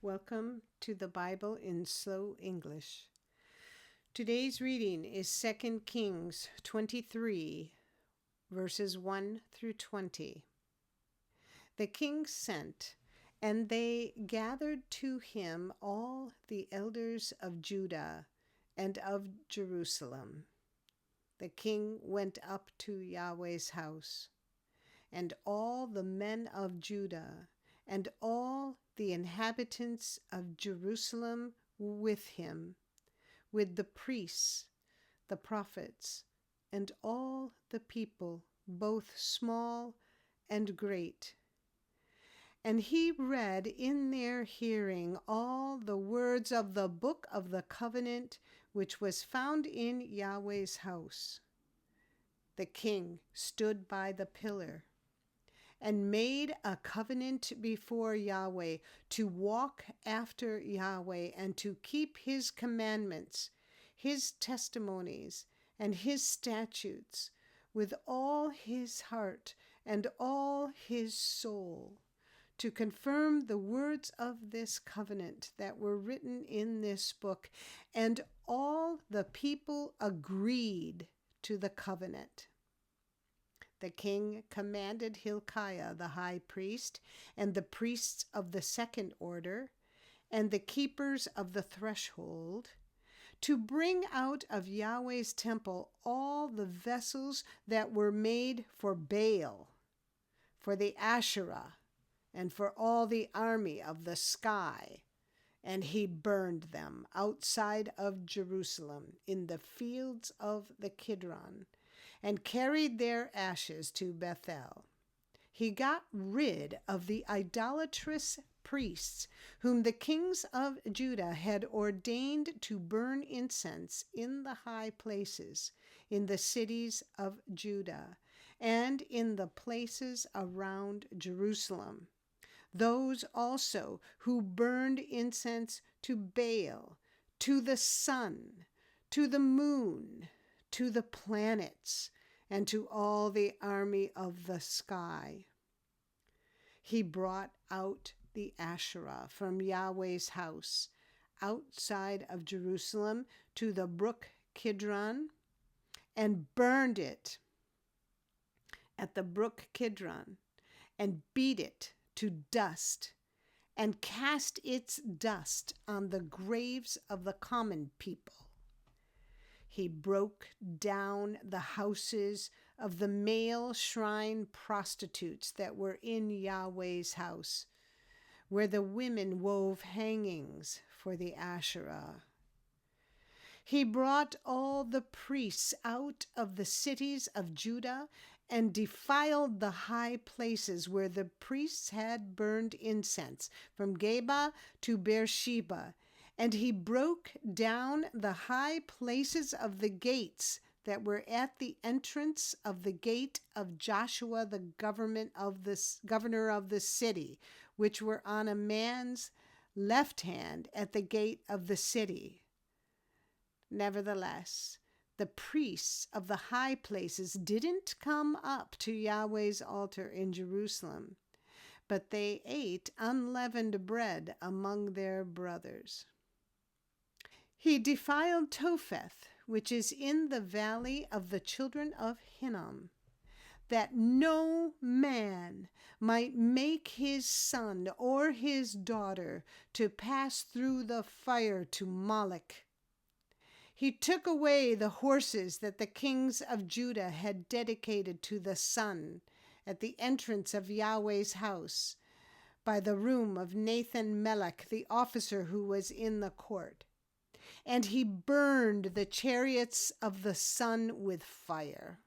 Welcome to the Bible in Slow English. Today's reading is 2 Kings 23, verses 1 through 20. The king sent, and they gathered to him all the elders of Judah and of Jerusalem. The king went up to Yahweh's house, and all the men of Judah and all the inhabitants of Jerusalem with him, with the priests, the prophets, and all the people, both small and great. And he read in their hearing all the words of the book of the covenant which was found in Yahweh's house. The king stood by the pillar and made a covenant before Yahweh to walk after Yahweh and to keep his commandments, his testimonies, and his statutes with all his heart and all his soul, to confirm the words of this covenant that were written in this book. And all the people agreed to the covenant. The king commanded Hilkiah the high priest, and the priests of the second order, and the keepers of the threshold, to bring out of Yahweh's temple all the vessels that were made for Baal, for the Asherah, and for all the army of the sky. And he burned them outside of Jerusalem in the fields of the Kidron, and carried their ashes to Bethel. He got rid of the idolatrous priests whom the kings of Judah had ordained to burn incense in the high places, in the cities of Judah, and in the places around Jerusalem. Those also who burned incense to Baal, to the sun, to the moon, to the planets, and to all the army of the sky. He brought out the Asherah from Yahweh's house, outside of Jerusalem, to the brook Kidron, and burned it at the brook Kidron, and beat it to dust, and cast its dust on the graves of the common people. He broke down the houses of the male shrine prostitutes that were in Yahweh's house, where the women wove hangings for the Asherah. He brought all the priests out of the cities of Judah and defiled the high places where the priests had burned incense, from Geba to Beersheba. And he broke down the high places of the gates that were at the entrance of the gate of Joshua, the governor of the city, which were on a man's left hand at the gate of the city. Nevertheless, the priests of the high places didn't come up to Yahweh's altar in Jerusalem, but they ate unleavened bread among their brothers. He defiled Topheth, which is in the valley of the children of Hinnom, that no man might make his son or his daughter to pass through the fire to Moloch. He took away the horses that the kings of Judah had dedicated to the sun at the entrance of Yahweh's house, by the room of Nathan-Melech, the officer who was in the court. And he burned the chariots of the sun with fire.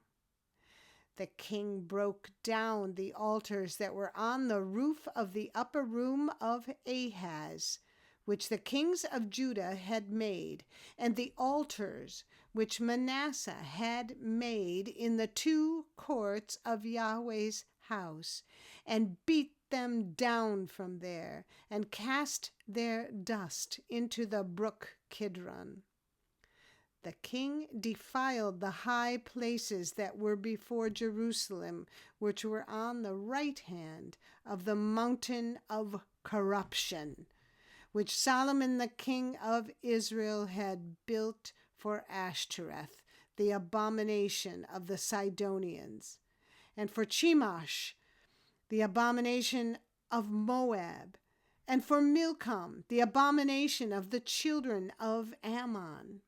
The king broke down the altars that were on the roof of the upper room of Ahaz, which the kings of Judah had made, and the altars which Manasseh had made in the two courts of Yahweh's house, and beat them down from there, and cast their dust into the brook Kidron. The king defiled the high places that were before Jerusalem, which were on the right hand of the mountain of corruption, which Solomon the king of Israel had built for Ashtoreth, the abomination of the Sidonians, and for Chemosh, the abomination of Moab, and for Milcom, the abomination of the children of Ammon.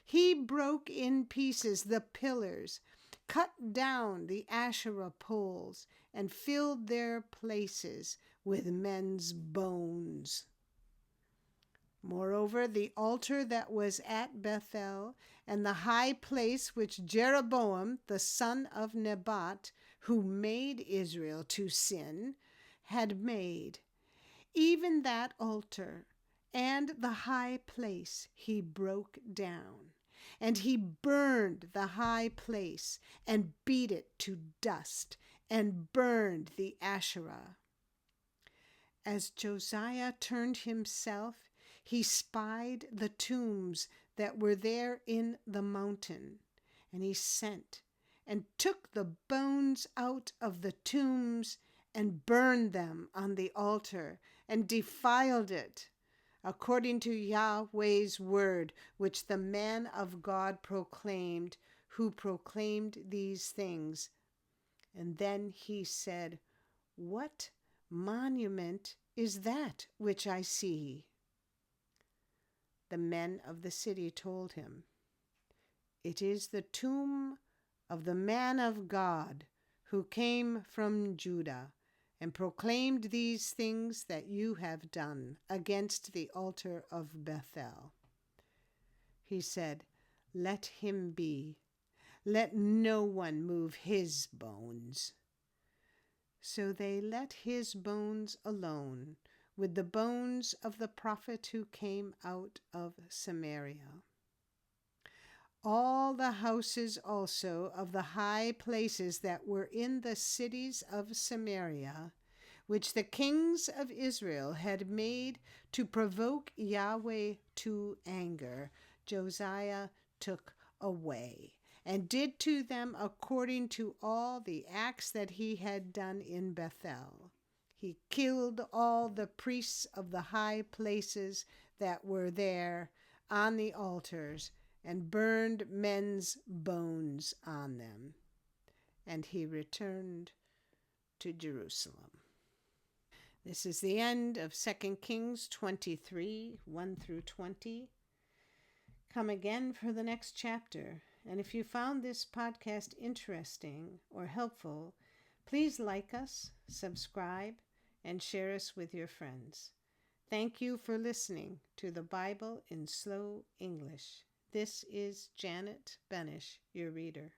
He broke in pieces the pillars, cut down the Asherah poles, and filled their places with men's bones. Moreover, the altar that was at Bethel, and the high place which Jeroboam the son of Nebat, who made Israel to sin, had made, even that altar and the high place he broke down. And he burned the high place, and beat it to dust, and burned the Asherah. As Josiah turned himself, he spied the tombs that were there in the mountain, and he sent and took the bones out of the tombs and burned them on the altar and defiled it, according to Yahweh's word, which the man of God proclaimed, who proclaimed these things. And then he said, "What monument is that which I see?" The men of the city told him, "It is the tomb of the man of God who came from Judah and proclaimed these things that you have done against the altar of Bethel." He said, "Let him be. Let no one move his bones." So they let his bones alone, with the bones of the prophet who came out of Samaria. All the houses also of the high places that were in the cities of Samaria, which the kings of Israel had made to provoke Yahweh to anger, Josiah took away, and did to them according to all the acts that he had done in Bethel. He killed all the priests of the high places that were there on the altars, and burned men's bones on them. And he returned to Jerusalem. This is the end of 2 Kings 23, 1 through 20. Come again for the next chapter. And if you found this podcast interesting or helpful, please like us, subscribe, and share us with your friends. Thank you for listening to the Bible in Slow English. This is Janet Benish, your reader.